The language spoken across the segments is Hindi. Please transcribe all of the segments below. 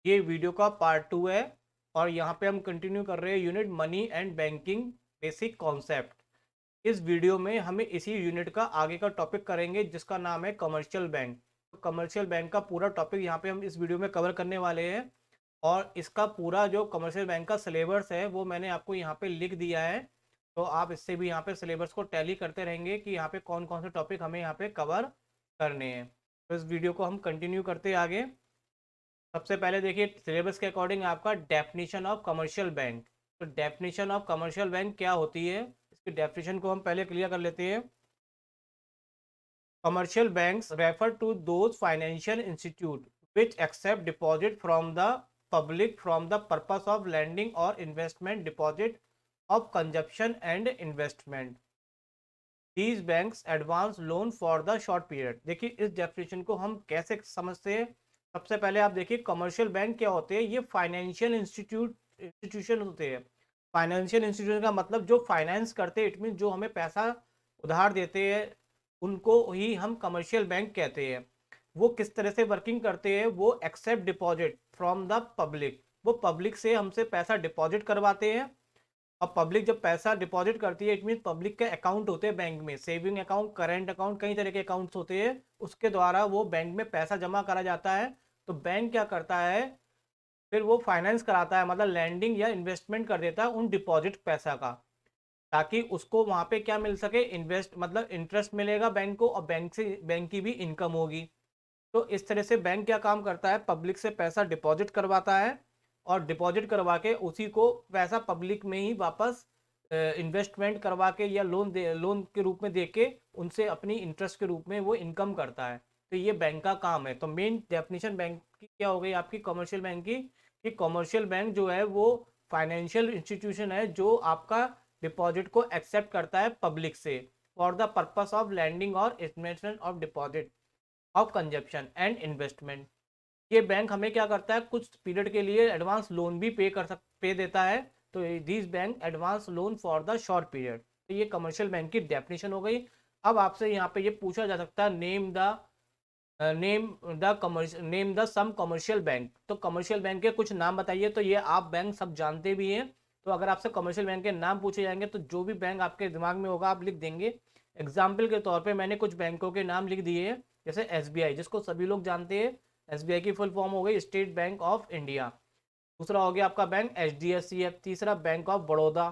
ये वीडियो का पार्ट 2 है और यहाँ पे हम कंटिन्यू कर रहे हैं unit money and banking basic concept. इस वीडियो में हमें इसी यूनिट का आगे का टॉपिक करेंगे जिसका नाम है कमर्शियल बैंक। तो कमर्शियल बैंक का पूरा टॉपिक यहाँ पे हम इस वीडियो में कवर करने वाले हैं और इसका पूरा जो कमर्शियल बैंक का सिलेबस है वो मैंने आपको यहाँ पे लिख दिया है। तो आप इससे भी यहाँ पे सिलेबस को टैली करते रहेंगे कि यहाँ पे कौन कौन से टॉपिक हमें यहाँ पे कवर करने हैं। तो इस वीडियो को हम कंटिन्यू करते हैं आगे। सबसे पहले देखिए सिलेबस के अकॉर्डिंग आपका डेफिनेशन ऑफ कमर्शियल बैंक। तो डेफिनेशन ऑफ कमर्शियल बैंक क्या होती है, इसकी डेफिनेशन को हम पहले क्लियर कर लेते हैं। Commercial banks refer to those financial institute which accept deposit from the public from the purpose of lending और investment deposit of consumption and investment. These banks advance loan for the short period. देखिए इस डेफिनेशन को हम कैसे समझते हैं। सबसे पहले आप देखिए कमर्शियल बैंक क्या होते हैं। ये फाइनेंशियल इंस्टीट्यूशन होते हैं। फाइनेंशियल इंस्टीट्यूशन का मतलब जो फाइनेंस करते हैं, इट मीन जो हमें पैसा उधार देते हैं, उनको ही हम कमर्शियल बैंक कहते हैं। वो किस तरह से वर्किंग करते हैं, वो accept deposit from the public, वो पब्लिक से हमसे पैसा डिपॉजिट करवाते हैं। अब पब्लिक जब पैसा डिपॉजिट करती है, इट मीन पब्लिक के अकाउंट होते हैं बैंक में, सेविंग अकाउंट, करंट अकाउंट, कई तरह के अकाउंट्स होते हैं। उसके द्वारा वो बैंक में पैसा जमा करा जाता है। तो बैंक क्या करता है, फिर वो फाइनेंस कराता है, मतलब लैंडिंग या इन्वेस्टमेंट कर देता है उन डिपॉजिट पैसा का, ताकि उसको वहां पे क्या मिल सके, इन्वेस्ट मतलब इंटरेस्ट मिलेगा बैंक को और बैंक से बैंक की भी इनकम होगी। तो इस तरह से बैंक क्या काम करता है, पब्लिक से पैसा डिपॉजिट करवाता है और डिपॉजिट करवा के उसी को पैसा पब्लिक में ही वापस इन्वेस्टमेंट करवा के या लोन के रूप में दे के उनसे अपनी इंटरेस्ट के रूप में वो इनकम करता है। तो ये बैंक का काम है। तो मेन डेफिनेशन बैंक की क्या हो गई आपकी, कमर्शियल बैंक की, कि कमर्शियल बैंक जो है वो फाइनेंशियल इंस्टीट्यूशन है जो आपका डिपॉजिट को एक्सेप्ट करता है पब्लिक से for the purpose of lending और investment of deposit of consumption and investment. ये बैंक हमें क्या करता है, कुछ पीरियड के लिए एडवांस लोन भी पे देता है। तो this bank advance loan for the short period. तो ये कमर्शियल बैंक की डेफिनेशन हो गई। अब आपसे यहाँ पे ये पूछा जा सकता है, name the some commercial bank. तो कमर्शियल बैंक के कुछ नाम बताइए। तो ये आप बैंक सब जानते भी हैं। तो अगर आपसे कमर्शियल बैंक के नाम पूछे जाएंगे तो जो भी बैंक आपके दिमाग में होगा आप लिख देंगे। एग्जाम्पल के तौर पे मैंने कुछ बैंकों के नाम लिख दिए हैं, जैसे एसबीआई जिसको सभी लोग जानते हैं। एसबीआई की फुल फॉर्म हो गई स्टेट बैंक ऑफ इंडिया। दूसरा हो गया आपका बैंक एचडीएफसी है। तीसरा bank of Baroda,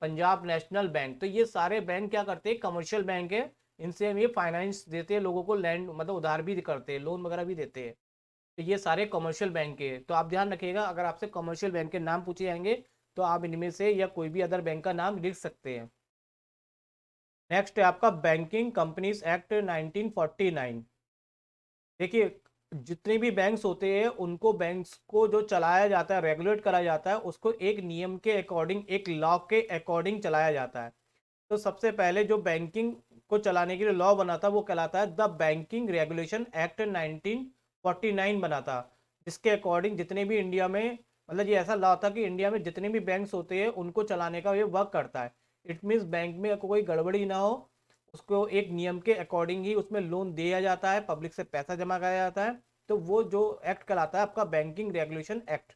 Punjab national bank. तो ये सारे बैंक क्या करते हैं, कमर्शियल बैंक है। इनसे हम ये फाइनेंस देते हैं लोगों को, लैंड मतलब उधार भी करते हैं, लोन वगैरह भी देते हैं। तो ये सारे कमर्शियल बैंक के हैं। तो आप ध्यान रखिएगा, अगर आपसे कमर्शियल बैंक के नाम पूछे जाएंगे तो आप इनमें से या कोई भी अदर बैंक का नाम लिख सकते हैं। नेक्स्ट है आपका बैंकिंग कंपनीज एक्ट 1949। देखिए जितने भी बैंक्स होते हैं उनको, बैंक्स को जो चलाया जाता है, रेगुलेट करा जाता है, उसको एक नियम के अकॉर्डिंग, एक लॉ के अकॉर्डिंग चलाया जाता है। तो सबसे पहले जो बैंकिंग को चलाने के लिए लॉ बना था वो कहलाता है द बैंकिंग रेगुलेशन एक्ट 1949 बना था। जिसके अकॉर्डिंग जितने भी इंडिया में, मतलब ये ऐसा लॉ था कि इंडिया में जितने भी बैंक्स होते हैं उनको चलाने का ये वर्क करता है। इट मीन्स बैंक में कोई गड़बड़ी ना हो, उसको एक नियम के अकॉर्डिंग ही उसमें लोन दिया जाता है, पब्लिक से पैसा जमा कराया जाता है। तो वो जो एक्ट कहलाता है आपका बैंकिंग रेगुलेशन एक्ट।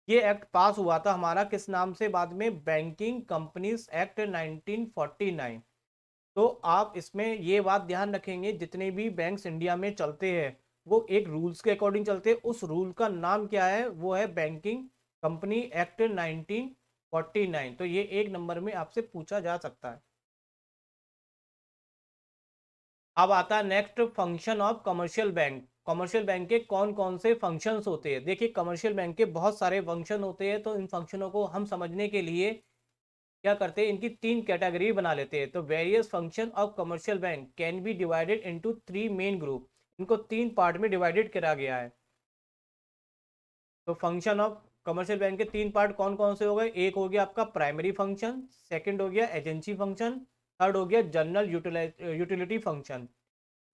ये एक्ट पास हुआ था हमारा किस नाम से बाद में, बैंकिंग कंपनीज एक्ट 1949। तो आप इसमें ये बात ध्यान रखेंगे, जितने भी बैंक्स इंडिया में चलते हैं वो एक रूल्स के अकॉर्डिंग चलते हैं। उस रूल का नाम क्या है, वो है बैंकिंग कंपनी एक्ट 1949। तो ये एक नंबर में आपसे पूछा जा सकता है। अब आता है next, function of commercial bank. Commercial bank के कौन कौन से फंक्शंस होते हैं। देखिए कमर्शियल बैंक के बहुत सारे फंक्शन होते हैं। तो इन फंक्शनों को हम समझने के लिए क्या करते हैं, इनकी तीन कैटेगरी बना लेते हैं। तो various function of commercial bank can be divided into three main group. इनको तीन पार्ट में डिवाइडेड करा गया है। तो फंक्शन ऑफ कमर्शियल बैंक के तीन पार्ट कौन कौन से हो गए, एक हो गया आपका प्राइमरी फंक्शन, सेकंड हो गया एजेंसी फंक्शन, थर्ड हो गया जनरल यूटिलिटी फंक्शन।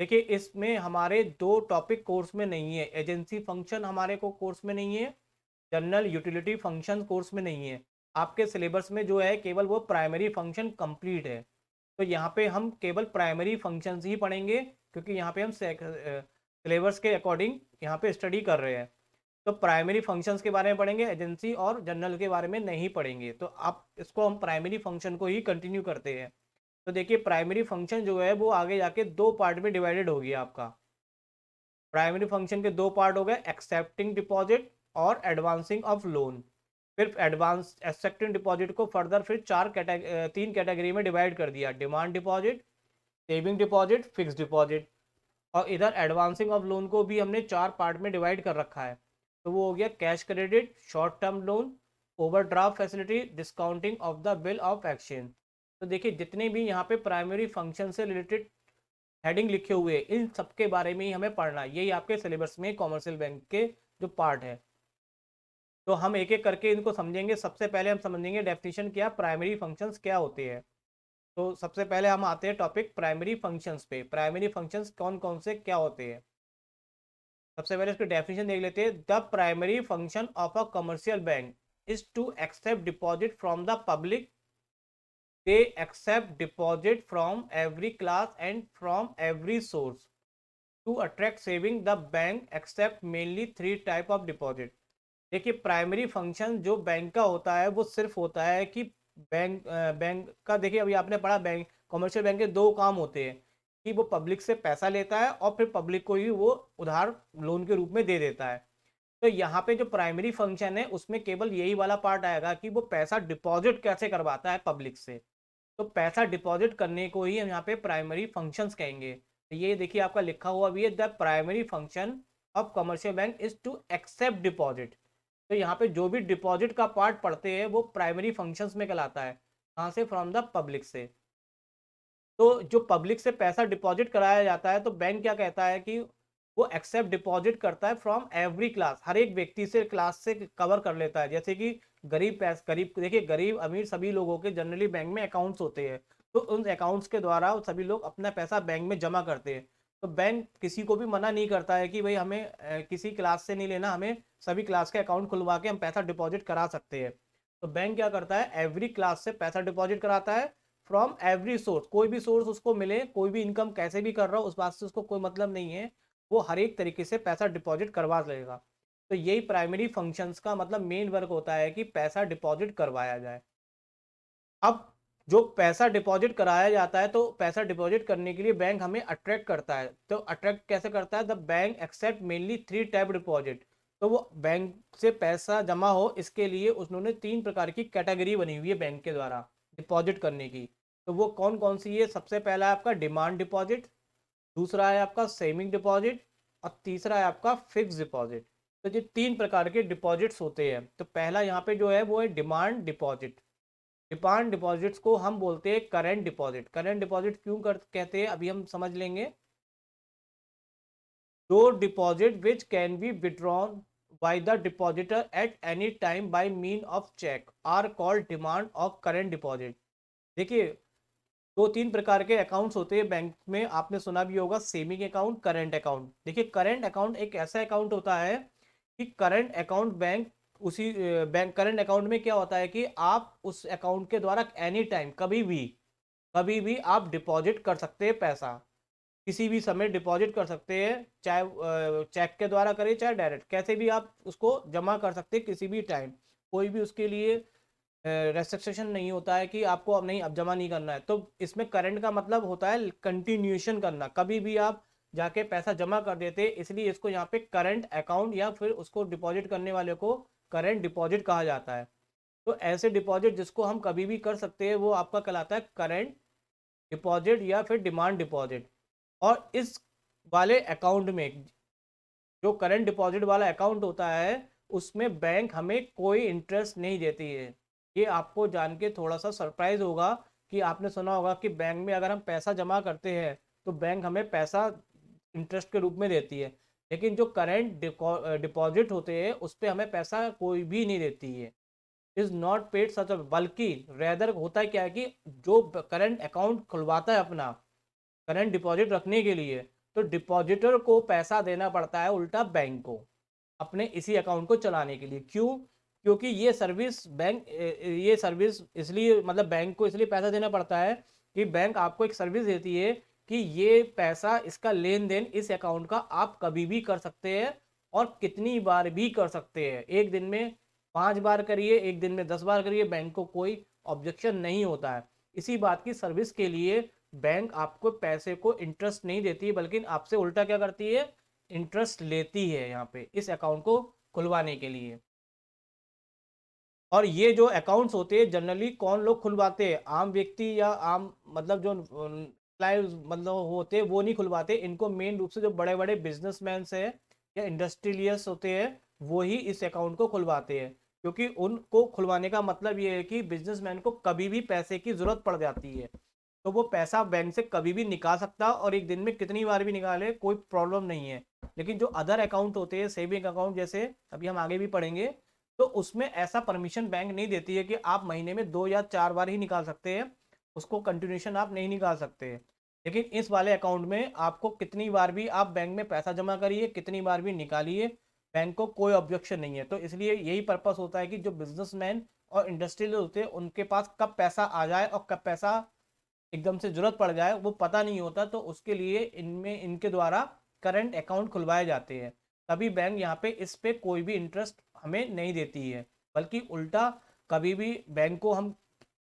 देखिए इसमें हमारे दो टॉपिक कोर्स में नहीं है, एजेंसी फंक्शन हमारे को कोर्स में नहीं है, जनरल यूटिलिटी फंक्शन कोर्स में नहीं है। आपके सिलेबस में जो है केवल वो प्राइमरी फंक्शन कंप्लीट है। तो यहाँ पे हम केवल प्राइमरी फंक्शंस ही पढ़ेंगे, क्योंकि यहाँ पे हम सिलेबस के अकॉर्डिंग यहाँ पे स्टडी कर रहे हैं। तो प्राइमरी फंक्शंस के बारे में पढ़ेंगे, एजेंसी और जनरल के बारे में नहीं पढ़ेंगे। तो आप इसको हम प्राइमरी फंक्शन को ही कंटिन्यू करते हैं। तो देखिए प्राइमरी फंक्शन जो है वो आगे जाके दो पार्ट में डिवाइडेड हो गया आपका। प्राइमरी फंक्शन के दो पार्ट हो गए, एक्सेप्टिंग डिपॉजिट और एडवांसिंग ऑफ लोन। फिर एडवांस एक्सेप्टिंग डिपॉजिट को फर्दर फिर तीन कैटेगरी में डिवाइड कर दिया, demand deposit, saving deposit, fix deposit. और इधर एडवांसिंग ऑफ लोन को भी हमने चार पार्ट में डिवाइड कर रखा है। तो वो हो गया cash credit, short term loan, overdraft facility, discounting of the bill of exchange. तो देखिए जितने भी यहाँ पे प्राइमरी फंक्शन से रिलेटेड हेडिंग लिखे हुए हैं इन सबके बारे में ही हमें पढ़ना है। यही आपके सिलेबस में कॉमर्शियल बैंक के जो पार्ट है। तो हम एक एक करके इनको समझेंगे। सबसे पहले हम समझेंगे डेफिनेशन क्या, प्राइमरी फंक्शंस क्या होते हैं। तो सबसे पहले हम आते हैं टॉपिक प्राइमरी फंक्शंस पे। प्राइमरी फंक्शंस कौन कौन से क्या होते हैं। सबसे पहले इसकी डेफिनेशन देख लेते हैं। The primary function of a commercial bank is to accept deposit from the public. They accept deposit from every class and from every source to attract saving. The bank accept mainly three type of deposit. देखिए प्राइमरी फंक्शन जो बैंक का होता है वो सिर्फ होता है कि बैंक का, देखिए अभी आपने पढ़ा बैंक, कमर्शियल बैंक के दो काम होते हैं कि वो पब्लिक से पैसा लेता है और फिर पब्लिक को ही वो उधार लोन के रूप में दे देता है। तो यहाँ पे जो प्राइमरी फंक्शन है उसमें केवल यही वाला पार्ट आएगा कि वो पैसा डिपॉजिट कैसे करवाता है पब्लिक से। तो पैसा डिपॉजिट करने को ही हम यहाँ पे प्राइमरी फंक्शंस कहेंगे। तो ये देखिए आपका लिखा हुआ भी है, the primary function of commercial bank is to accept deposit. तो यहाँ पे जो भी डिपॉजिट का पार्ट पढ़ते हैं वो प्राइमरी फंक्शंस में कहलाता है। कहाँ से, फ्रॉम द पब्लिक से। तो जो पब्लिक से पैसा डिपॉजिट कराया जाता है तो बैंक क्या कहता है कि वो एक्सेप्ट डिपॉजिट करता है फ्रॉम एवरी क्लास, हर एक व्यक्ति से क्लास से कवर कर लेता है। जैसे कि गरीब देखिए गरीब अमीर सभी लोगों के जनरली बैंक में अकाउंट्स होते हैं। तो उन अकाउंट्स के द्वारा सभी लोग अपना पैसा बैंक में जमा करते हैं। तो बैंक किसी को भी मना नहीं करता है कि भाई हमें किसी क्लास से नहीं लेना, हमें सभी क्लास के अकाउंट खुलवा के हम पैसा डिपॉजिट करा सकते हैं। तो बैंक क्या करता है, एवरी क्लास से पैसा डिपॉजिट कराता है फ्रॉम एवरी सोर्स। कोई भी सोर्स उसको मिले, कोई भी इनकम कैसे भी कर रहा हो उस बात से उसको कोई मतलब नहीं है, वो हर एक तरीके से पैसा डिपॉजिट करवा लेगा। तो यही प्राइमरी फंक्शंस का मतलब मेन वर्क होता है कि पैसा डिपॉजिट करवाया जाए। अब जो पैसा डिपॉजिट कराया जाता है तो पैसा डिपॉजिट करने के लिए बैंक हमें अट्रैक्ट करता है। तो अट्रैक्ट कैसे करता है, the bank accept mainly three type deposit. तो वो बैंक से पैसा जमा हो इसके लिए उन्होंने तीन प्रकार की कैटेगरी बनी हुई है बैंक के द्वारा डिपॉजिट करने की। तो वो कौन कौन सी है, सबसे पहला है आपका डिमांड डिपॉजिट, दूसरा है आपका सेविंग डिपॉजिट और तीसरा है आपका फिक्स डिपॉजिट। तो ये तीन प्रकार के डिपॉजिट्स होते हैं। तो पहला यहाँ पे जो है वो है डिमांड डिपॉजिट। डिमांड डिपॉजिट्स को हम बोलते हैं करंट डिपॉजिट। करंट डिपॉजिट क्यों कहते हैं अभी हम समझ लेंगे। दो deposit which can be withdrawn by the depositor at any time by mean of cheque are called demand of current deposit. देखिए दो तीन प्रकार के अकाउंट्स होते हैं बैंक में, आपने सुना भी होगा, सेविंग अकाउंट, करंट अकाउंट। देखिए करंट अकाउंट एक ऐसा अकाउंट होता है कि करंट अकाउंट बैंक उसी बैंक करंट अकाउंट में क्या होता है कि आप उस अकाउंट के द्वारा एनी टाइम कभी भी आप डिपॉजिट कर सकते हैं पैसा, किसी भी समय डिपॉजिट कर सकते हैं, चाहे चेक के द्वारा करें चाहे डायरेक्ट, कैसे भी आप उसको जमा कर सकते हैं किसी भी टाइम। कोई भी उसके लिए रेस्ट्रिक्शन नहीं होता है कि आपको अब नहीं, अब जमा नहीं करना है। तो इसमें करंट का मतलब होता है कंटिन्यूएशन करना, कभी भी आप जाके पैसा जमा कर देते, इसलिए इसको यहाँ पे करंट अकाउंट या फिर उसको डिपॉजिट करने वाले को करंट डिपॉजिट कहा जाता है। तो ऐसे डिपॉजिट जिसको हम कभी भी कर सकते हैं वो आपका कहलाता है करंट डिपॉजिट या फिर डिमांड डिपॉजिट। और इस वाले अकाउंट में, जो करंट डिपॉजिट वाला अकाउंट होता है, उसमें बैंक हमें कोई इंटरेस्ट नहीं देती है। ये आपको जान के थोड़ा सा सरप्राइज होगा कि आपने सुना होगा कि बैंक में अगर हम पैसा जमा करते हैं तो बैंक हमें पैसा इंटरेस्ट के रूप में देती है, लेकिन जो करंट डिपॉजिट होते हैं उस पर हमें पैसा कोई भी नहीं देती है। इज नॉट पेड सच, बल्कि रेदर होता है क्या है कि जो करंट अकाउंट खुलवाता है अपना करंट डिपॉजिट रखने के लिए, तो डिपॉजिटर को पैसा देना पड़ता है उल्टा बैंक को अपने इसी अकाउंट को चलाने के लिए। क्यों, क्योंकि ये सर्विस इसलिए, मतलब बैंक को इसलिए पैसा देना पड़ता है कि बैंक आपको एक सर्विस देती है कि ये पैसा, इसका लेन देन इस अकाउंट का आप कभी भी कर सकते हैं और कितनी बार भी कर सकते हैं। एक दिन में 5 बार करिए, एक दिन में 10 बार करिए, बैंक को कोई ऑब्जेक्शन नहीं होता है। इसी बात की सर्विस के लिए बैंक आपको पैसे को इंटरेस्ट नहीं देती है, बल्कि आपसे उल्टा क्या करती है, इंटरेस्ट लेती है यहाँ पे इस अकाउंट को खुलवाने के लिए। और ये जो अकाउंट्स होते हैं जनरली कौन लोग खुलवाते हैं, आम व्यक्ति या आम मतलब जो मतलब होते हैं वो नहीं खुलवाते। इनको मेन रूप से जो बड़े बड़े बिजनेसमैन है या इंडस्ट्रियलिस्ट होते हैं वो ही इस अकाउंट को खुलवाते हैं, क्योंकि उनको खुलवाने का मतलब ये है कि बिजनेसमैन को कभी भी पैसे की जरूरत पड़ जाती है तो वो पैसा बैंक से कभी भी निकाल सकता है, और एक दिन में कितनी बार भी निकाले कोई प्रॉब्लम नहीं है। लेकिन जो अदर अकाउंट होते हैं सेविंग अकाउंट, जैसे अभी हम आगे भी पढ़ेंगे, तो उसमें ऐसा परमिशन बैंक नहीं देती है कि आप महीने में 2 या 4 बार ही निकाल सकते हैं, उसको कंटिन्यूशन आप नहीं निकाल सकते। लेकिन इस वाले अकाउंट में आपको कितनी बार भी आप बैंक में पैसा जमा करिए, कितनी बार भी निकालिए, बैंक को कोई ऑब्जेक्शन नहीं है। तो इसलिए यही पर्पस होता है कि जो बिजनेसमैन और इंडस्ट्रियल होते हैं उनके पास कब पैसा आ जाए और कब पैसा एकदम से जरूरत पड़ जाए वो पता नहीं होता, तो उसके लिए इनमें इनके द्वारा करंट अकाउंट खुलवाए जाते हैं। तभी बैंक यहाँ पे इस पे कोई भी इंटरेस्ट हमें नहीं देती है, बल्कि उल्टा कभी भी बैंक को हम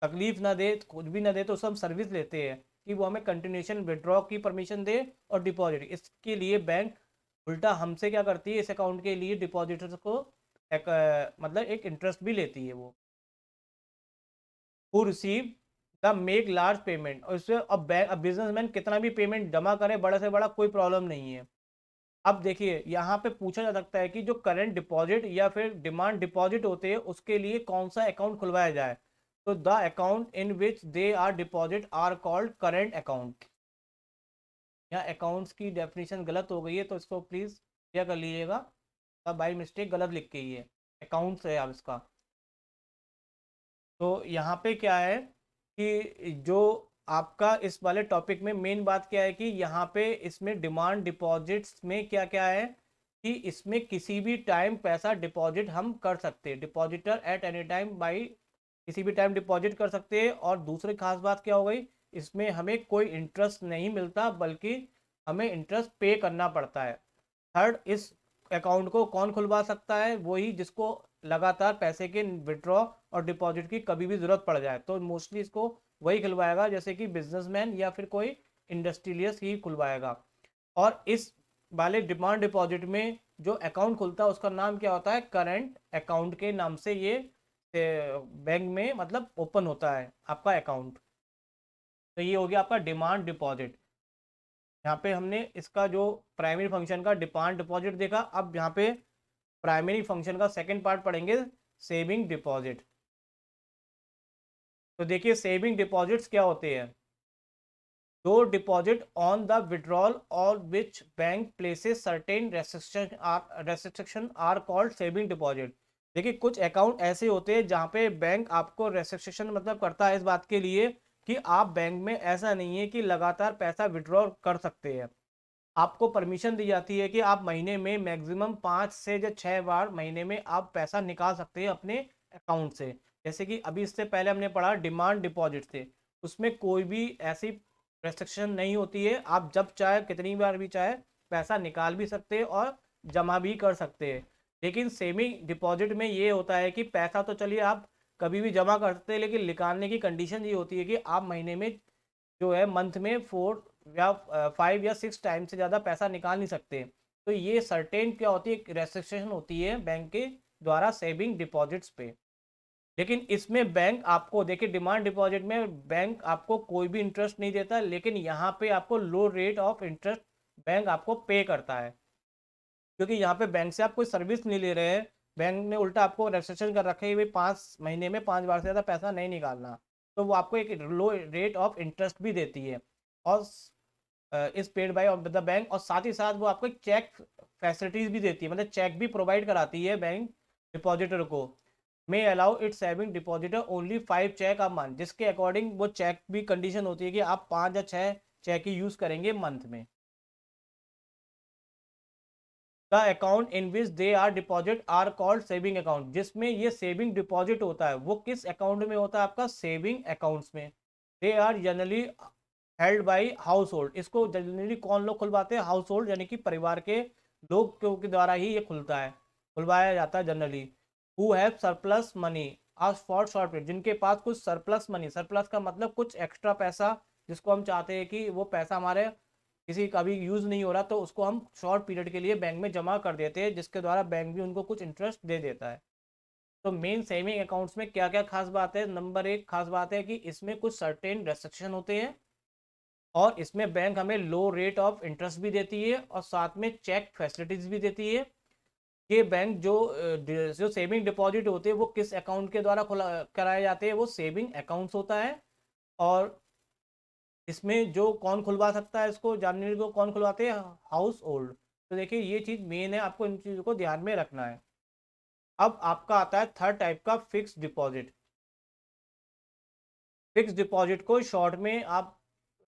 तकलीफ ना दे, कुछ भी ना दे, तो उससे हम सर्विस लेते हैं कि वो हमें कंटिन्यूशन विड्रॉ की परमिशन दे और डिपॉजिट। इसके लिए बैंक उल्टा हमसे क्या करती है, इस अकाउंट के लिए डिपॉजिटर्स को मतलब एक इंटरेस्ट भी लेती है वो। Who receive the make large payment, और इससे अब बैंक, अब बिजनेसमैन कितना भी पेमेंट जमा करे बड़े से बड़ा कोई प्रॉब्लम नहीं है। अब देखिए यहाँ पे पूछा जा सकता है कि जो करंट डिपॉजिट या फिर डिमांड डिपॉजिट होते हैं उसके लिए कौन सा अकाउंट खुलवाया जाए। तो the account in which they are deposit are called current account. यहाँ अकाउंट्स की डेफिनेशन गलत हो गई है तो इसको प्लीज क्या कर लीजिएगा, तब बाई मिस्टेक गलत लिख के ही है, अकाउंट्स है अब इसका। तो यहाँ पे क्या है कि जो आपका इस वाले टॉपिक में मेन बात क्या है कि यहाँ पे इसमें डिमांड डिपॉजिट्स में क्या क्या है कि इसमें किसी भी टाइम पैसा डिपॉजिट हम कर सकते हैं, depositor at any time by, किसी भी टाइम डिपॉजिट कर सकते हैं। और दूसरी खास बात क्या हो गई, इसमें हमें कोई इंटरेस्ट नहीं मिलता बल्कि हमें इंटरेस्ट पे करना पड़ता है। थर्ड, इस अकाउंट को कौन खुलवा सकता है, वही जिसको लगातार पैसे के विड्रॉ और डिपॉजिट की कभी भी जरूरत पड़ जाए, तो मोस्टली इसको वही खुलवाएगा, जैसे कि बिजनेसमैन या फिर कोई इंडस्ट्रियलिस्ट ही खुलवाएगा। और इस वाले डिमांड डिपॉजिट में जो अकाउंट खुलता है उसका नाम क्या होता है, करंट अकाउंट के नाम से ये बैंक में मतलब ओपन होता है आपका अकाउंट। तो ये हो गया आपका डिमांड डिपॉजिट। यहाँ पे हमने इसका जो प्राइमरी फंक्शन का डिमांड डिपॉजिट देखा, अब यहाँ पे प्राइमरी फंक्शन का सेकंड पार्ट पढ़ेंगे, सेविंग डिपॉजिट। तो देखिए सेविंग डिपॉजिट्स क्या होते हैं, दो डिपॉजिट ऑन द विड्रॉल और which bank places certain restriction are called saving deposit. देखिए कुछ अकाउंट ऐसे होते हैं जहाँ पे बैंक आपको रेस्ट्रिक्शन मतलब करता है इस बात के लिए कि आप बैंक में ऐसा नहीं है कि लगातार पैसा विड्रॉ कर सकते हैं। आपको परमिशन दी जाती है कि आप महीने में मैक्सिमम 5 से 6 बार महीने में आप पैसा निकाल सकते हैं अपने अकाउंट से। जैसे कि अभी इससे पहले हमने पढ़ा डिमांड डिपॉजिट से, उसमें कोई भी ऐसी रेस्ट्रिक्शन नहीं होती है, आप जब चाहे कितनी बार भी चाहे पैसा निकाल भी सकते हैं और जमा भी कर सकते हैं। लेकिन सेमी डिपॉजिट में ये होता है कि पैसा तो चलिए आप कभी भी जमा कर सकते हैं, लेकिन निकालने की कंडीशन ये होती है कि आप महीने में जो है मंथ में 5 या 6 टाइम से ज़्यादा पैसा निकाल नहीं सकते। तो ये सर्टेन क्या होती है, रेस्ट्रिक्शन होती है बैंक के द्वारा सेविंग डिपॉजिट्स पे। लेकिन इसमें बैंक आपको देखिए डिमांड डिपॉजिट में बैंक आपको कोई भी इंटरेस्ट नहीं देता, लेकिन यहाँ पे आपको लो रेट ऑफ इंटरेस्ट बैंक आपको पे करता है, क्योंकि यहाँ पे बैंक से आप कोई सर्विस नहीं ले रहे हैं। बैंक ने उल्टा आपको रेस्ट्रिक्शन कर रखे हुए 5 महीने में 5 बार से ज़्यादा पैसा नहीं निकालना, तो वो आपको एक लो रेट ऑफ इंटरेस्ट भी देती है और इस paid by of the bank, और साथ ही साथ वो आपको एक चेक फैसिलिटीज भी देती है, मतलब चेक भी प्रोवाइड कराती है बैंक डिपॉजिटर को। May allow its saving depositor only 5 cheque a month, जिसके अकॉर्डिंग वो चेक भी कंडीशन होती है कि आप 5 या 6 चेक ही यूज करेंगे मंथ में। The account in which they are deposit are called saving account, जिसमें ये सेविंग डिपॉजिट होता है वो किस अकाउंट में होता है, आपका सेविंग अकाउंट्स में। They are generally held by household, इसको जनरली कौन लोग खुलवाते हैं, हाउस होल्ड यानी कि परिवार के लोग के द्वारा ही ये खुलता है, खुलवाया जाता है generally. Who have surplus money आज फॉर शॉर्ट पीरियड, जिनके पास कुछ सरप्लस मनी, सरप्लस का मतलब कुछ एक्स्ट्रा पैसा, जिसको हम चाहते हैं कि वो पैसा हमारे किसी का भी यूज नहीं हो रहा, तो उसको हम शॉर्ट पीरियड के लिए बैंक में जमा कर देते हैं, जिसके द्वारा बैंक भी उनको कुछ इंटरेस्ट दे देता है। तो मेन सेविंग अकाउंट्स में क्या क्या खास बात है? नंबर एक खास बात है कि इसमें कुछ सर्टेन रेस्ट्रिक्शन होते हैं, और इसमें बैंक हमें लो रेट ऑफ इंटरेस्ट भी देती है, और साथ में चेक फैसिलिटीज भी देती है। ये बैंक जो सेविंग डिपॉजिट होते हैं वो किस अकाउंट के द्वारा खुला कराए जाते हैं? वो सेविंग अकाउंट्स होता है। और इसमें जो कौन खुलवा सकता है, इसको जानने को कौन खुलवाते हैं? House hold. तो देखिए ये चीज़ मेन है, आपको इन चीज़ों को ध्यान में रखना है। अब आपका आता है थर्ड टाइप का, फिक्स डिपॉजिट। फिक्स डिपॉजिट को शॉर्ट में आप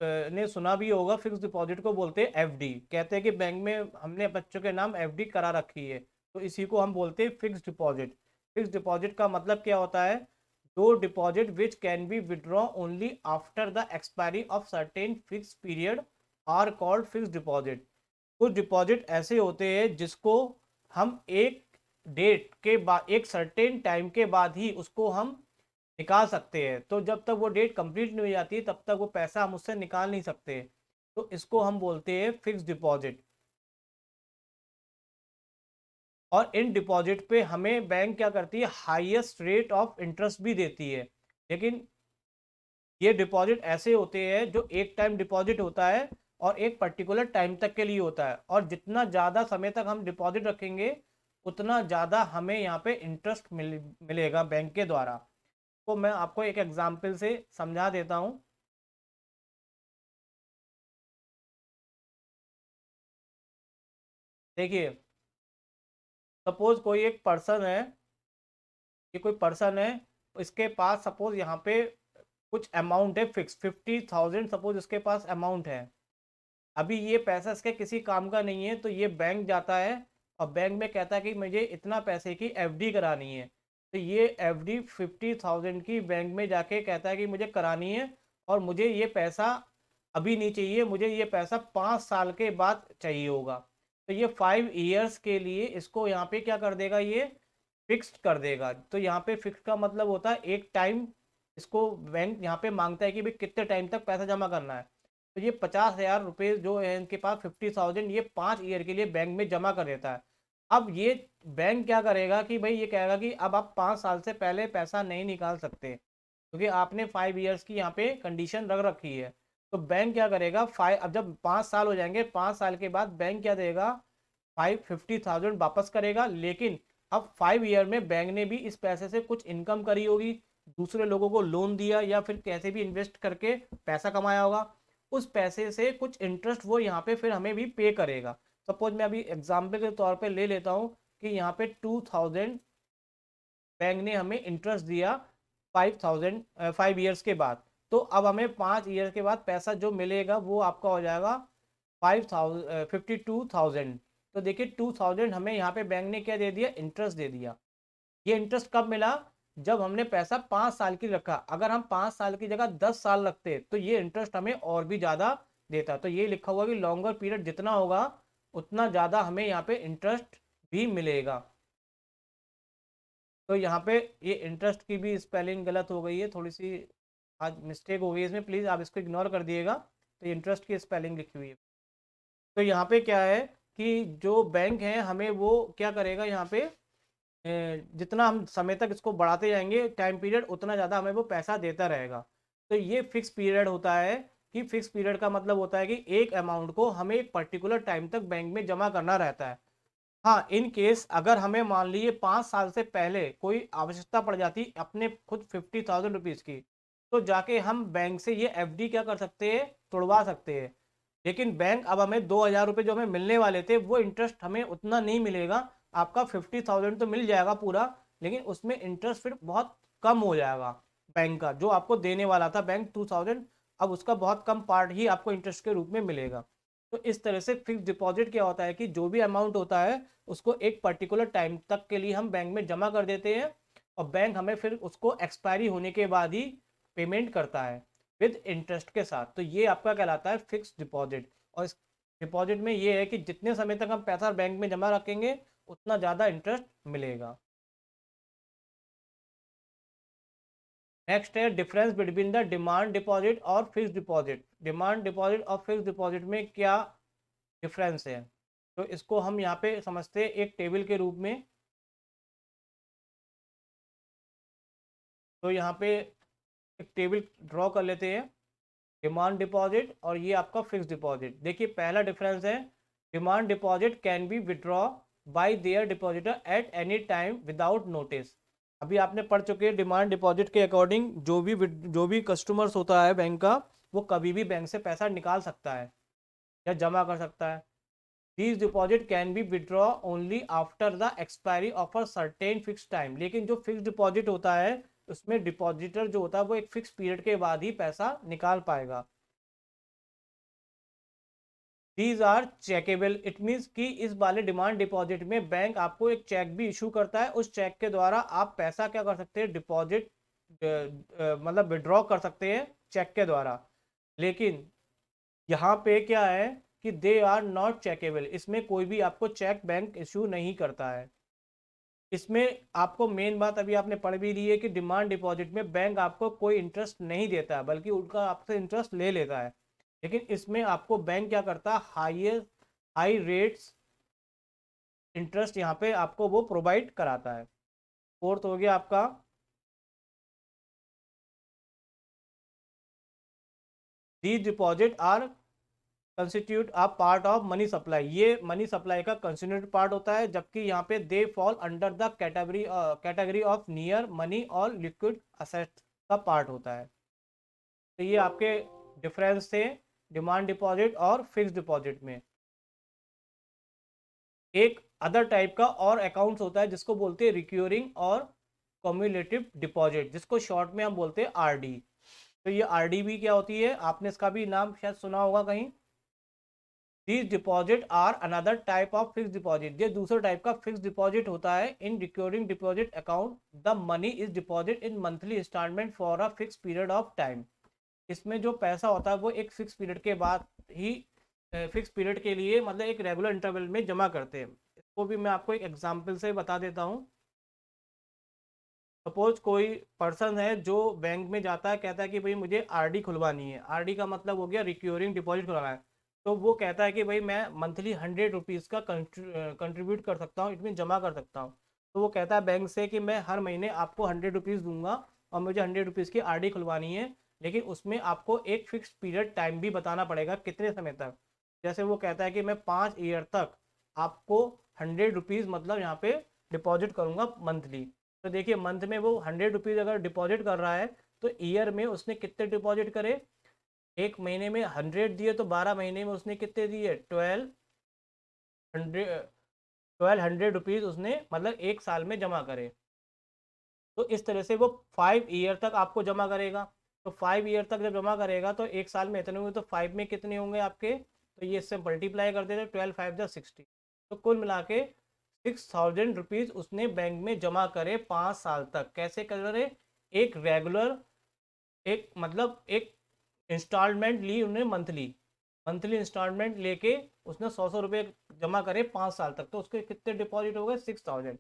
ने सुना भी होगा, फिक्स डिपॉजिट को बोलते हैं एफडी। कहते हैं कि बैंक में हमने बच्चों के नाम एफडी करा रखी है, तो इसी को हम बोलते हैं फिक्स डिपॉजिट। फिक्स डिपॉजिट का मतलब क्या होता है? दो deposit which can be withdraw only after the expiry of certain fix period are called fix deposit. कुछ डिपॉजिट ऐसे होते हैं जिसको हम एक डेट के बाद, एक सर्टेन टाइम के बाद ही उसको हम निकाल सकते हैं। तो जब तक वो डेट कंप्लीट नहीं हो जाती तब तक वो पैसा हम उससे निकाल नहीं सकते, तो इसको हम बोलते हैं फिक्स डिपॉजिट। और इन डिपॉजिट पे हमें बैंक क्या करती है? हाईएस्ट रेट ऑफ इंटरेस्ट भी देती है। लेकिन ये डिपॉजिट ऐसे होते हैं जो एक टाइम डिपॉजिट होता है और एक पर्टिकुलर टाइम तक के लिए होता है, और जितना ज़्यादा समय तक हम डिपॉजिट रखेंगे उतना ज़्यादा हमें यहाँ पे इंटरेस्ट मिलेगा बैंक के द्वारा। तो मैं आपको एक एग्जांपल से समझा देता हूँ। देखिए, सपोज कोई एक पर्सन है, ये कोई पर्सन है, इसके पास सपोज यहाँ पे कुछ अमाउंट है फिक्स 50,000, सपोज इसके पास अमाउंट है। अभी ये पैसा इसके किसी काम का नहीं है, तो ये बैंक जाता है और बैंक में कहता है कि मुझे इतना पैसे की एफडी करानी है। तो ये एफडी 50,000 की बैंक में जाके कहता है कि मुझे करानी है, और मुझे ये पैसा अभी नहीं चाहिए, मुझे ये पैसा 5 साल के बाद चाहिए होगा। तो ये 5 ईयर्स के लिए इसको यहाँ पे क्या कर देगा? ये फिक्स्ड कर देगा। तो यहाँ पे फिक्स का मतलब होता है एक टाइम, इसको बैंक यहाँ पे मांगता है कि भाई कितने टाइम तक पैसा जमा करना है। तो ये 50,000 रुपये जो है इनके पास, 50,000, ये 5 ईयर के लिए बैंक में जमा कर देता है। अब ये बैंक क्या करेगा कि भाई ये कहेगा कि अब आप 5 साल से पहले पैसा नहीं निकाल सकते, क्योंकि आपने 5 ईयर्स की यहाँ पे कंडीशन रख रखी है। तो बैंक क्या करेगा? अब जब 5 साल हो जाएंगे, 5 साल के बाद बैंक क्या देगा? 50,000 वापस करेगा। लेकिन अब 5 ईयर में बैंक ने भी इस पैसे से कुछ इनकम करी होगी, दूसरे लोगों को लोन दिया या फिर कैसे भी इन्वेस्ट करके पैसा कमाया होगा, उस पैसे से कुछ इंटरेस्ट वो यहाँ पे फिर हमें भी पे करेगा। सपोज मैं अभी एग्जाम्पल के तौर पे ले लेता हूँ कि यहाँ पे 2,000 बैंक ने हमें इंटरेस्ट दिया 5 ईयर्स के बाद। तो अब हमें 5 ईयर के बाद पैसा जो मिलेगा वो आपका हो जाएगा 52,000। तो देखिए 2,000 हमें यहाँ पे बैंक ने क्या दे दिया? इंटरेस्ट दे दिया। ये इंटरेस्ट कब मिला? जब हमने पैसा 5 साल की रखा। अगर हम 5 साल की जगह 10 साल रखते तो ये इंटरेस्ट हमें और भी ज़्यादा देता। तो ये लिखा हुआ कि लॉन्गर पीरियड जितना होगा उतना ज़्यादा हमें यहाँ पे इंटरेस्ट भी मिलेगा। तो यहाँ पे ये इंटरेस्ट की भी स्पेलिंग गलत हो गई है, थोड़ी सी आज मिस्टेक हो गई है इसमें, प्लीज़ आप इसको इग्नोर कर दिएगा। तो ये इंटरेस्ट की स्पेलिंग लिखी हुई है। तो यहाँ पे क्या है कि जो बैंक है हमें वो क्या करेगा? यहाँ पे जितना हम समय तक इसको बढ़ाते जाएंगे टाइम पीरियड, उतना ज़्यादा हमें वो पैसा देता रहेगा। तो ये फिक्स पीरियड होता है, कि फिक्स पीरियड का मतलब होता है कि एक अमाउंट को हमें एक पर्टिकुलर टाइम तक बैंक में जमा करना रहता है। हाँ, इन केस अगर हमें मान लीजिए 5 साल से पहले कोई आवश्यकता पड़ जाती अपने खुद 50,000 रुपीज़ की, तो जाके हम बैंक से ये एफडी क्या कर सकते हैं? तोड़वा सकते हैं। लेकिन बैंक अब हमें 2,000 रुपये जो हमें मिलने वाले थे वो इंटरेस्ट हमें उतना नहीं मिलेगा। आपका 50,000 तो मिल जाएगा पूरा, लेकिन उसमें इंटरेस्ट फिर बहुत कम हो जाएगा। बैंक का जो आपको देने वाला था बैंक 2,000, अब उसका बहुत कम पार्ट ही आपको इंटरेस्ट के रूप में मिलेगा। तो इस तरह से फिक्स डिपॉजिट क्या होता है कि जो भी अमाउंट होता है उसको एक पर्टिकुलर टाइम तक के लिए हम बैंक में जमा कर देते हैं, और बैंक हमें फिर उसको एक्सपायरी होने के बाद ही पेमेंट करता है विद इंटरेस्ट के साथ। तो ये आपका कहलाता है फिक्स डिपॉजिट। और डिपॉजिट में ये है कि जितने समय तक हम पैसा बैंक में जमा रखेंगे उतना ज़्यादा इंटरेस्ट मिलेगा। नेक्स्ट है difference between the demand deposit और फिक्स डिपॉजिट। डिमांड डिपॉजिट और फिक्स डिपॉजिट में क्या डिफरेंस है, तो इसको हम यहाँ पे समझते हैं एक टेबल के रूप में। तो यहाँ पे एक टेबल ड्रॉ कर लेते हैं, डिमांड डिपॉजिट और ये आपका फिक्स डिपॉजिट। देखिए पहला डिफरेंस है, demand deposit can be withdraw bye there depositor at any time without notice. अभी आपने पढ़ चुके हैं डिमांड डिपॉजिट के अकॉर्डिंग जो भी कस्टमर्स होता है बैंक का, वो कभी भी बैंक से पैसा निकाल सकता है या जमा कर सकता है। These deposit can be withdraw only after the expiry of a certain fixed time। लेकिन जो फिक्स डिपॉजिट होता है उसमें डिपॉजिटर जो होता है वो एक फिक्स पीरियड के बाद ही पैसा निकाल पाएगा। These are checkable, it means कि इस वाले डिमांड डिपॉजिट में बैंक आपको एक चेक भी इशू करता है, उस चेक के द्वारा आप पैसा क्या कर सकते हैं, डिपॉजिट मतलब विड्रॉ कर सकते हैं चेक के द्वारा। लेकिन यहाँ पे क्या है कि दे आर नॉट चेकेबल, इसमें कोई भी आपको चेक बैंक इशू नहीं करता है। इसमें आपको मेन बात अभी आपने पढ़ भी ली है कि डिमांड डिपॉजिट में बैंक आपको कोई इंटरेस्ट नहीं देता है, बल्कि उनका आपसे इंटरेस्ट ले लेता है। लेकिन इसमें आपको बैंक क्या करता है, हाई रेट्स इंटरेस्ट यहाँ पे आपको वो प्रोवाइड कराता है। फोर्थ हो गया आपका these deposit are constitute a part of money supply. ये मनी सप्लाई का कंस्टिट्यूट पार्ट होता है, जबकि यहाँ पे they fall under the category of near money और लिक्विड असेट्स का पार्ट होता है। तो ये आपके डिफरेंस थे डिमांड डिपॉजिट और फिक्स डिपॉजिट में। एक अदर टाइप का और अकाउंट्स होता है जिसको बोलते हैं रिक्योरिंग और कम्युलेटिव डिपॉजिट, जिसको शॉर्ट में हम बोलते हैं आरडी। तो ये आरडी भी क्या होती है, आपने इसका भी नाम शायद सुना होगा कहीं। These deposit are another type of fixed deposit। ये दूसरा टाइप का फिक्स डिपॉजिट होता है। In recurring deposit account the money is deposit in monthly installment for a fix period of time. इसमें जो पैसा होता है वो एक फिक्स पीरियड के बाद ही फिक्स पीरियड के लिए मतलब एक रेगुलर इंटरवल में जमा करते हैं। इसको भी मैं आपको एक एग्जांपल से बता देता हूँ। सपोज कोई पर्सन है जो बैंक में जाता है, कहता है कि भाई मुझे आरडी खुलवानी है। आरडी का मतलब हो गया रिक्योरिंग डिपॉजिट खुलवाना है। तो वो कहता है कि भाई मैं मंथली 100 रुपीज़ का कंट्रीब्यूट कर सकता हूँ, इसमें जमा कर सकता हूँ। तो वो कहता है बैंक से कि मैं हर महीने आपको 100 रुपीज़ दूंगा और मुझे 100 रुपीज़ की आरडी खुलवानी है, लेकिन उसमें आपको एक फिक्स पीरियड टाइम भी बताना पड़ेगा कितने समय तक। जैसे वो कहता है कि मैं 5 ईयर तक आपको 100 रुपीज़ मतलब यहाँ पे डिपॉजिट करूँगा मंथली। तो देखिए मंथ में वो 100 रुपीज़ अगर डिपॉजिट कर रहा है तो ईयर में उसने कितने डिपॉजिट करे, एक महीने में 100 दिए तो 12 महीने में उसने कितने दिए, 1200 रुपीज़ उसने मतलब एक साल में जमा करे। तो इस तरह से वो 5 ईयर तक आपको जमा करेगा। तो 5 ईयर तक जब जमा करेगा तो एक साल में इतने होंगे, तो 5 में कितने होंगे आपके, तो ये इससे मल्टीप्लाई कर देते, 12×5 = 60। तो कुल मिला के 6000 रुपीज़ उसने बैंक में जमा करे 5 साल तक। कैसे करे, एक रेगुलर एक मतलब एक इंस्टॉलमेंट ली उन्होंने मंथली, मंथली इंस्टॉलमेंट लेके उसने 100 रुपये जमा करे 5 साल तक, तो उसके कितने डिपॉजिट हो गए, 6000।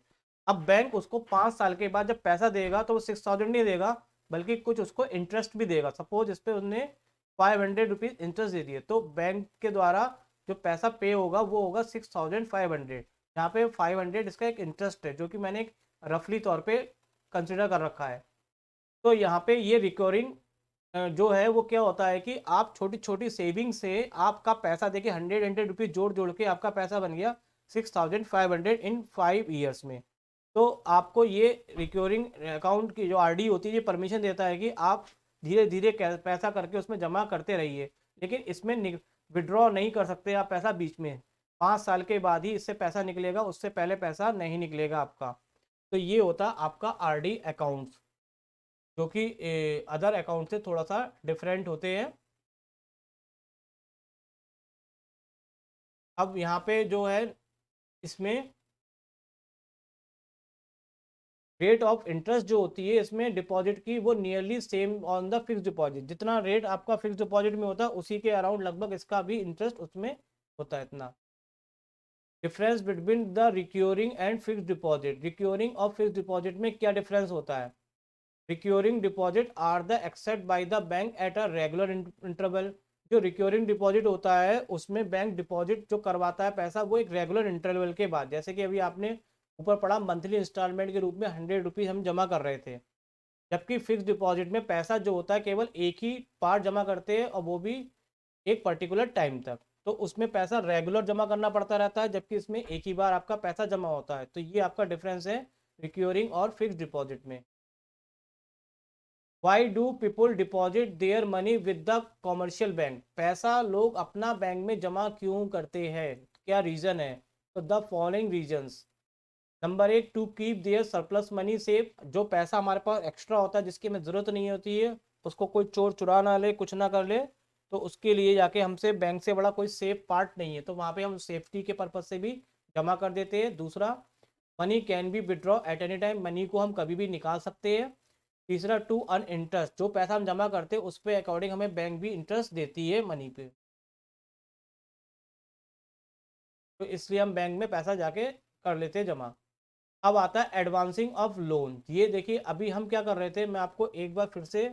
अब बैंक उसको 5 साल के बाद जब पैसा देगा तो वो 6000 नहीं देगा, बल्कि कुछ उसको इंटरेस्ट भी देगा। सपोज इस पर उसने 500 रुपीज़ इंटरेस्ट दे दिए, तो बैंक के द्वारा जो पैसा पे होगा वो होगा 6500। यहाँ पे 500 इसका एक इंटरेस्ट है जो कि मैंने एक रफली तौर पे कंसिडर कर रखा है। तो यहाँ पे ये रिकरिंग जो है वो क्या होता है कि आप छोटी छोटी सेविंग से आपका पैसा देखिए 100 रुपीज़ जोड़ जोड़ के आपका पैसा बन गया 6500 इन 5 ईयर्स में। तो आपको ये रिकरिंग अकाउंट की जो आरडी होती है ये परमिशन देता है कि आप धीरे धीरे पैसा करके उसमें जमा करते रहिए, लेकिन इसमें विड्रॉ नहीं कर सकते आप पैसा बीच में। 5 साल के बाद ही इससे पैसा निकलेगा, उससे पहले पैसा नहीं निकलेगा आपका। तो ये होता आपका आरडी अकाउंट्स, जो कि अदर अकाउंट से थोड़ा सा डिफरेंट होते हैं। अब यहाँ पे जो है इसमें रेट ऑफ इंटरेस्ट जो होती है इसमें डिपॉजिट की वो nearly same on the fix deposit. जितना रेट आपका फिक्स डिपॉजिट में होता है उसी के अराउंड लगभग इसका भी इंटरेस्ट उसमें होता है इतना। Difference between the recurring and fixed deposit, recurring और फिक्स्ड डिपॉजिट में क्या डिफरेंस होता है? Recurring deposit are the accept by the bank at a regular interval. जो रिक्योरिंग डिपॉजिट होता है उसमें बैंक डिपॉजिट जो करवाता है पैसा वो एक रेगुलर इंटरवल के बाद, जैसे कि अभी आपने ऊपर पढ़ा मंथली इंस्टॉलमेंट के रूप में 100 रुपीज़ हम जमा कर रहे थे। जबकि फिक्स डिपॉजिट में पैसा जो होता है केवल एक ही पार्ट जमा करते हैं और वो भी एक पर्टिकुलर टाइम तक, तो उसमें पैसा रेगुलर जमा करना पड़ता रहता है, जबकि इसमें एक ही बार आपका पैसा जमा होता है। तो ये आपका डिफरेंस है रिक्योरिंग और फिक्स डिपॉजिट में। Why do people deposit their money with the commercial bank, पैसा लोग अपना बैंक में जमा क्यों करते हैं, क्या रीज़न है? तो द फॉलोइंग रीजन्स। नंबर एक, to keep their surplus money safe, जो पैसा हमारे पास एक्स्ट्रा होता है जिसकी हमें ज़रूरत नहीं होती है, उसको कोई चोर चुरा ना ले, कुछ ना कर ले, तो उसके लिए जाके हमसे बैंक से बड़ा कोई सेफ पार्ट नहीं है, तो वहाँ पे हम सेफ्टी के पर्पज़ से भी जमा कर देते हैं। दूसरा, money can be withdraw eight any time, money को हम कभी भी निकाल सकते हैं। तीसरा, टू अर्न इंटरेस्ट, जो पैसा हम जमा करते हैं उस पे अकॉर्डिंग हमें बैंक भी इंटरेस्ट देती है मनी पे, तो इसलिए हम बैंक में पैसा जाके कर लेते हैं जमा। अब आता है एडवांसिंग ऑफ लोन। ये देखिए अभी हम क्या कर रहे थे, मैं आपको एक बार फिर से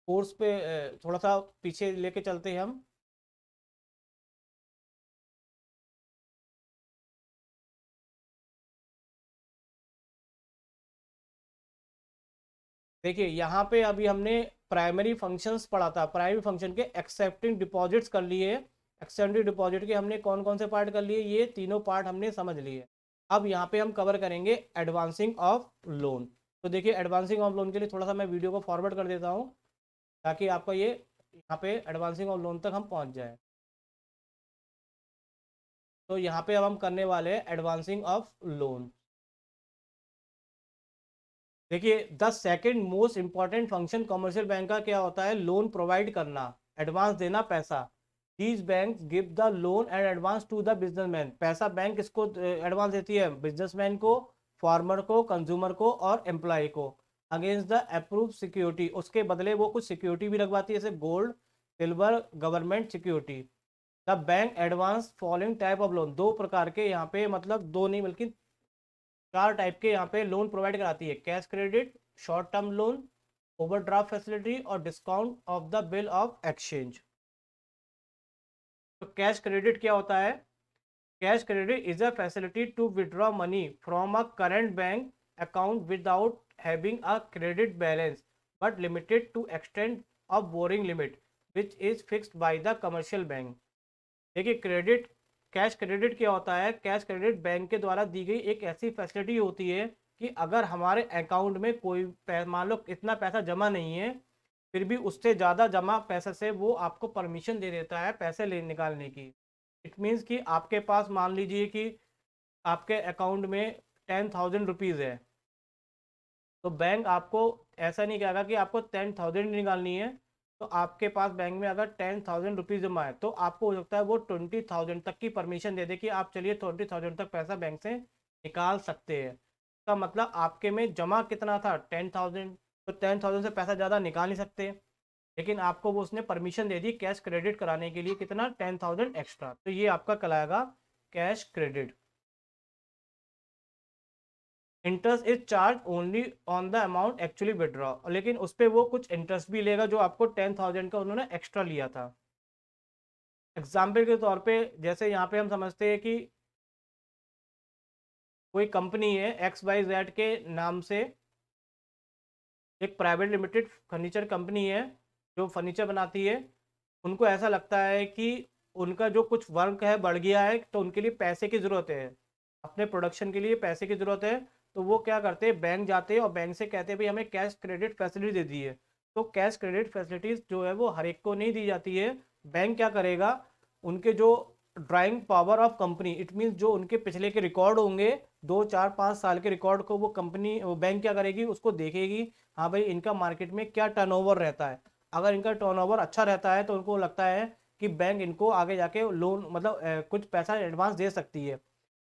कोर्स पे थोड़ा सा पीछे लेके चलते हैं हम। देखिए यहाँ पे अभी हमने प्राइमरी फंक्शंस पढ़ा था, प्राइमरी फंक्शन के एक्सेप्टिंग डिपॉजिट्स कर लिए, एक्सेप्टिंग डिपॉजिट के हमने कौन कौन से पार्ट कर लिए, ये तीनों पार्ट हमने समझ लिए। अब यहाँ पे हम कवर करेंगे एडवांसिंग ऑफ लोन। तो देखिए एडवांसिंग ऑफ लोन के लिए थोड़ा सा मैं वीडियो को फॉरवर्ड कर देता हूँ ताकि आपका ये यहाँ पे एडवांसिंग ऑफ लोन तक हम पहुँच जाए। तो यहाँ पे अब हम करने वाले हैं एडवांसिंग ऑफ लोन। देखिए the second most important function commercial bank का क्या होता है, लोन प्रोवाइड करना, एडवांस देना पैसा। These bank give the loan and advance to the businessman, पैसा बैंक इसको एडवांस देती है, बिजनेसमैन को, फार्मर को, कंज्यूमर को और एम्प्लॉय को, अगेंस्ट द अप्रूव सिक्योरिटी, उसके बदले वो कुछ सिक्योरिटी भी लगवाती है, जैसे gold, silver, government security. The bank advance following type of loan, दो प्रकार के यहाँ पे, मतलब दो नहीं बल्कि चार टाइप के यहाँ पे लोन प्रोवाइड कराती है, cash credit, short term loan, overdraft facility और discount of the bill of exchange. तो कैश क्रेडिट क्या होता है? Cash credit is a facility to withdraw money from a current bank account without having a credit balance but limited to extend of borrowing limit which is fixed by the commercial bank. देखिए क्रेडिट, कैश क्रेडिट क्या होता है? कैश क्रेडिट बैंक के द्वारा दी गई एक ऐसी फैसिलिटी होती है कि अगर हमारे अकाउंट में कोई मान लो इतना पैसा जमा नहीं है, फिर भी उससे ज़्यादा जमा पैसे से वो आपको परमिशन दे देता है पैसे ले निकालने की। इट मीन्स कि आपके पास मान लीजिए कि आपके अकाउंट में 10,000 रुपीज़ है, तो बैंक आपको ऐसा नहीं कहेगा कि आपको 10,000 निकालनी है, तो आपके पास बैंक में अगर 10,000 रुपीज़ जमा है तो आपको हो सकता है वो 20,000 तक की परमिशन दे दे कि आप चलिए 20,000 तक पैसा बैंक से निकाल सकते हैं। इसका मतलब आपके में जमा कितना था, 10,000, तो 10,000 से पैसा ज़्यादा निकाल नहीं सकते, लेकिन आपको वो उसने परमिशन दे दी कैश क्रेडिट कराने के लिए, कितना, 10,000 एक्स्ट्रा, तो ये आपका कहलाएगा cash credit. Interest is charge only on the amount actually withdraw, लेकिन उस पर वो कुछ इंटरेस्ट भी लेगा जो आपको 10,000 का उन्होंने एक्स्ट्रा लिया था। एग्जाम्पल के तौर पे जैसे यहाँ पे हम समझते हैं कि कोई कंपनी है एक्स वाई जेड के नाम से, एक प्राइवेट लिमिटेड फर्नीचर कंपनी है जो फर्नीचर बनाती है, उनको ऐसा लगता है कि उनका जो कुछ वर्क है बढ़ गया है तो उनके लिए पैसे की ज़रूरत है, अपने प्रोडक्शन के लिए पैसे की ज़रूरत है, तो वो क्या करते हैं, बैंक जाते हैं और बैंक से कहते हैं भाई हमें कैश क्रेडिट फैसिलिटी दे दी है। तो कैश क्रेडिट फैसिलिटीज़ जो है वो हर एक को नहीं दी जाती है। बैंक क्या करेगा, उनके जो drawing power of company, it means जो उनके पिछले के रिकॉर्ड होंगे 2 4 5 साल के रिकॉर्ड को वो कंपनी, वो बैंक क्या करेगी, उसको देखेगी, हाँ भाई इनका मार्केट में क्या टर्नओवर रहता है। अगर इनका टर्नओवर अच्छा रहता है तो उनको लगता है कि बैंक इनको आगे जाके लोन, मतलब कुछ पैसा एडवांस दे सकती है,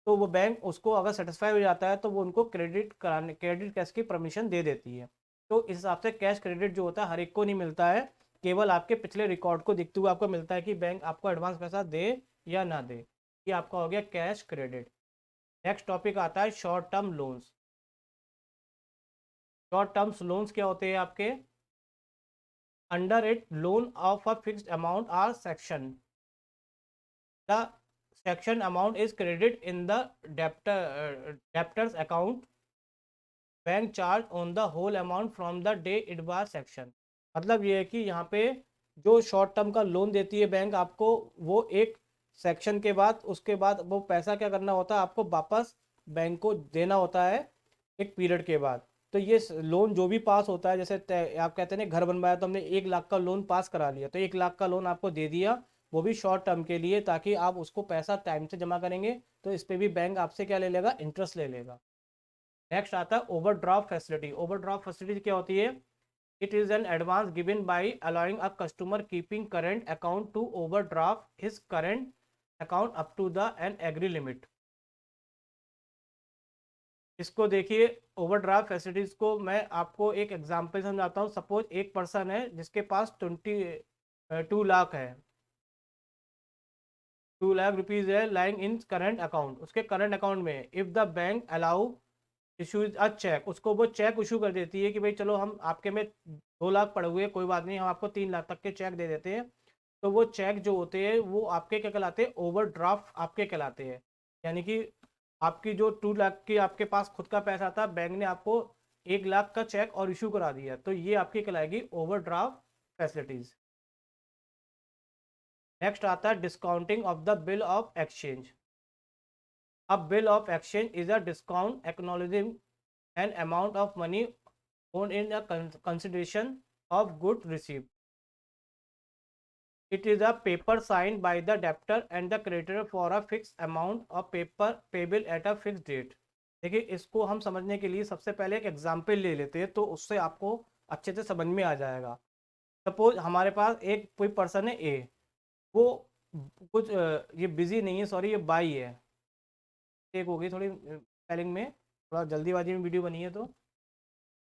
तो वो बैंक उसको अगर सेटिस्फाई हो जाता है तो वो उनको क्रेडिट कराने, क्रेडिट कैश की परमिशन दे देती है। तो इस हिसाब से कैश क्रेडिट जो होता है हर एक को नहीं मिलता है, केवल आपके पिछले रिकॉर्ड को देखते हुए आपको मिलता है कि बैंक आपको एडवांस पैसा दे या ना दे। ये आपका हो गया कैश क्रेडिट। नेक्स्ट टॉपिक आता है short term loans. Short terms loans क्या होते हैं आपके? Under it loan of a fixed amount are section, the section amount is credit in the debtors account, bank charge on the whole amount from the day it was section. मतलब ये है कि यहाँ पे जो शॉर्ट टर्म का लोन देती है बैंक आपको, वो एक सेक्शन के बाद, उसके बाद वो पैसा क्या करना होता है आपको वापस बैंक को देना होता है एक पीरियड के बाद। तो ये लोन जो भी पास होता है, जैसे आप कहते हैं ना घर बनवाया तो हमने 1 लाख का लोन पास करा लिया, तो 1 लाख का लोन आपको दे दिया, वो भी शॉर्ट टर्म के लिए, ताकि आप उसको पैसा टाइम से जमा करेंगे तो इस पर भी बैंक आपसे क्या ले लेगा? इंटरेस्ट ले लेगा। नेक्स्ट आता है ओवरड्राफ्ट फैसिलिटी। ओवरड्राफ्ट फैसिलिटी क्या होती है? It is an advance given by allowing a customer keeping current account to overdraft his current account up to the an agree limit. इसको देखिए, ओवरड्राफ्ट फैसिलिटीज को मैं आपको एक एग्जांपल समझाता हूँ। सपोज एक पर्सन है जिसके पास 2 लाख है, 2 लाख रुपीज है लाइंग इन करंट अकाउंट, उसके करंट अकाउंट में। If the bank allow issues a cheque, उसको वो चेक इशू कर देती है कि भाई चलो हम आपके में 2 लाख पड़े हुए हैं, कोई बात नहीं, हम आपको 3 लाख तक के चेक दे देते हैं। तो वो चेक जो होते हैं वो आपके क्या कहलाते हैं? ओवरड्राफ्ट आपके कहलाते हैं। यानी कि आपकी जो 2 लाख की आपके पास खुद का पैसा था, बैंक ने आपको 1 लाख का चेक और इशू करा दिया, तो ये आपकी कहलाएगी ओवरड्राफ्ट फैसिलिटीज। नेक्स्ट आता है discounting of the bill of exchange. अब bill of exchange is a discount acknowledging an amount of money owed in a consideration of good received. It is a paper signed by the debtor and the creditor for a fixed amount of paper payable at a fixed date. देखिए, इसको हम समझने के लिए सबसे पहले एक एग्जाम्पल ले लेते हैं, तो उससे आपको अच्छे से समझ में आ जाएगा। सपोज हमारे पास एक कोई पर्सन है ए, वो कुछ ये बिजी नहीं है, सॉरी ये बाई है, एक हो गई थोड़ी स्पेलिंग में, थोड़ा जल्दीबाजी में वीडियो बनी है। तो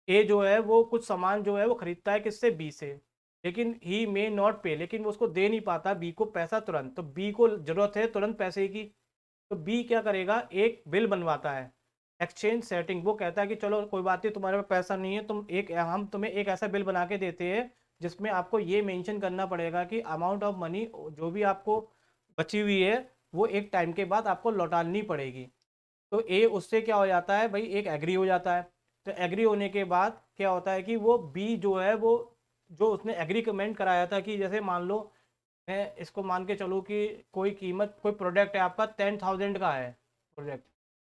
ए जो है वो कुछ सामान जो है वो खरीदता है किससे? बी से, लेकिन ही मे नॉट पे, लेकिन वो उसको दे नहीं पाता बी को पैसा तुरंत, तो बी को जरूरत है तुरंत पैसे की। तो बी क्या करेगा? एक बिल बनवाता है, एक्सचेंज सेटिंग। वो कहता है कि चलो कोई बात नहीं, तुम्हारे पास पैसा नहीं है, हम तुम्हें एक ऐसा बिल बना के देते हैं जिसमें आपको ये मेंशन करना पड़ेगा कि अमाउंट ऑफ मनी जो भी आपको बची हुई है वो एक टाइम के बाद आपको लौटानी पड़ेगी। तो ए उससे क्या हो जाता है भाई? एक एग्री हो जाता है। तो एग्री होने के बाद क्या होता है कि वो बी जो है वो, जो उसने एग्री कमेंट कराया था कि जैसे मान लो, मैं इसको मान के चलूँ कि कोई कीमत, कोई प्रोडक्ट है आपका 10,000 का है प्रोडक्ट,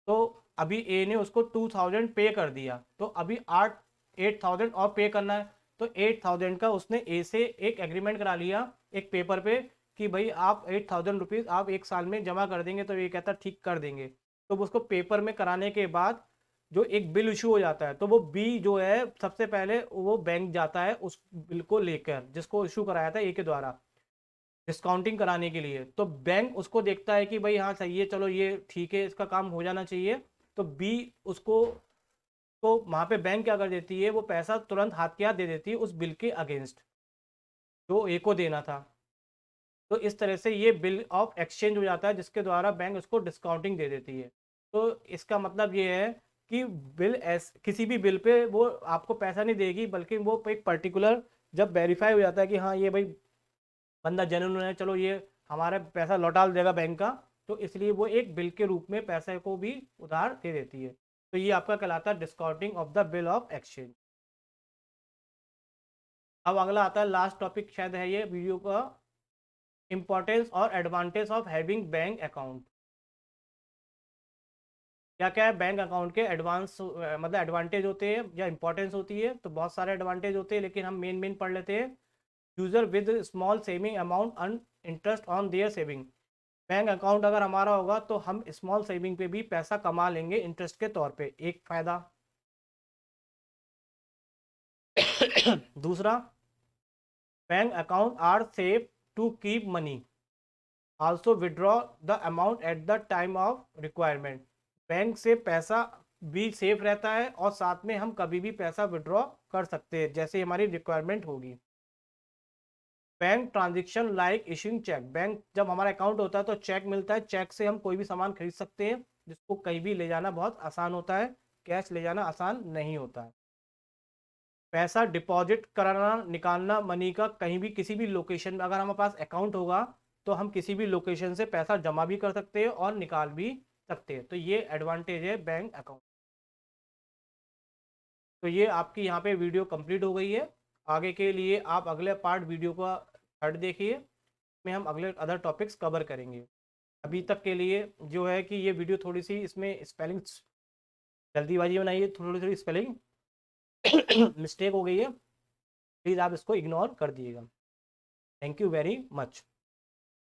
तो अभी ए ने उसको 2,000 पे कर दिया, तो अभी 8,000 और पे करना है। तो 8,000 का उसने ए से एक एग्रीमेंट करा लिया एक पेपर पे कि भाई आप 8,000 रुपीज़ आप 1 साल में जमा कर देंगे, तो ये कहता ठीक कर देंगे। तो उसको पेपर में कराने के बाद जो एक बिल इशू हो जाता है, तो वो बी जो है सबसे पहले वो बैंक जाता है उस बिल को लेकर जिसको इशू कराया था ए के द्वारा डिस्काउंटिंग कराने के लिए। तो बैंक उसको देखता है कि भाई हाँ सही है, चलो ये ठीक है, इसका काम हो जाना चाहिए। तो बी उसको, तो वहां पे बैंक क्या कर देती है? वो पैसा तुरंत हाथ के हाथ दे देती है उस बिल के अगेंस्ट जो ए को देना था। तो इस तरह से ये बिल ऑफ एक्सचेंज हो जाता है जिसके द्वारा बैंक उसको डिस्काउंटिंग दे देती है। तो इसका मतलब ये है कि किसी भी बिल पे वो आपको पैसा नहीं देगी, बल्कि वो एक पर्टिकुलर जब वेरीफाई हो जाता है कि हाँ ये भाई बंदा जेन्युइन है, चलो ये हमारा पैसा लौटा देगा बैंक का, तो इसलिए वो एक बिल के रूप में पैसे को भी उधार दे देती है। तो ये आपका कहलाता है discounting of the bill of exchange. अब अगला आता है लास्ट टॉपिक शायद है ये वीडियो का, इंपॉर्टेंस और advantage of having bank account. क्या क्या है बैंक अकाउंट के एडवांस मतलब एडवांटेज होते हैं या इंपॉर्टेंस होती है? तो बहुत सारे एडवांटेज होते हैं, लेकिन हम मेन मेन पढ़ लेते हैं। User with small saving amount earn interest on their saving. Bank account अगर हमारा होगा तो हम स्मॉल सेविंग पे भी पैसा कमा लेंगे इंटरेस्ट के तौर पे, एक फायदा। दूसरा, bank account are safe to keep money, also withdraw the amount at the time of requirement. Bank से पैसा भी सेफ रहता है और साथ में हम कभी भी पैसा विड्रॉ कर सकते हैं जैसे हमारी रिक्वायरमेंट होगी। Bank transaction like issuing cheque, bank जब हमारा अकाउंट होता है तो चेक मिलता है, चेक से हम कोई भी सामान खरीद सकते हैं जिसको कहीं भी ले जाना बहुत आसान होता है, कैश ले जाना आसान नहीं होता है। पैसा डिपॉजिट कराना निकालना मनी का कहीं भी किसी भी लोकेशन में, अगर हमारे पास अकाउंट होगा तो हम किसी भी लोकेशन से पैसा जमा भी कर सकते हैं और निकाल भी सकते हैं, तो ये एडवांटेज है बैंक अकाउंट। तो ये आपकी यहाँ पे वीडियो कंप्लीट हो गई है। आगे के लिए आप अगले पार्ट वीडियो का थर्ड देखिए, में हम अगले अदर टॉपिक्स कवर करेंगे। अभी तक के लिए जो है कि ये वीडियो थोड़ी सी इसमें स्पेलिंग जल्दीबाजी बनाई है, थोड़ी थोड़ी स्पेलिंग मिस्टेक हो गई है, प्लीज़ आप इसको इग्नोर कर दिएगा। Thank you very much.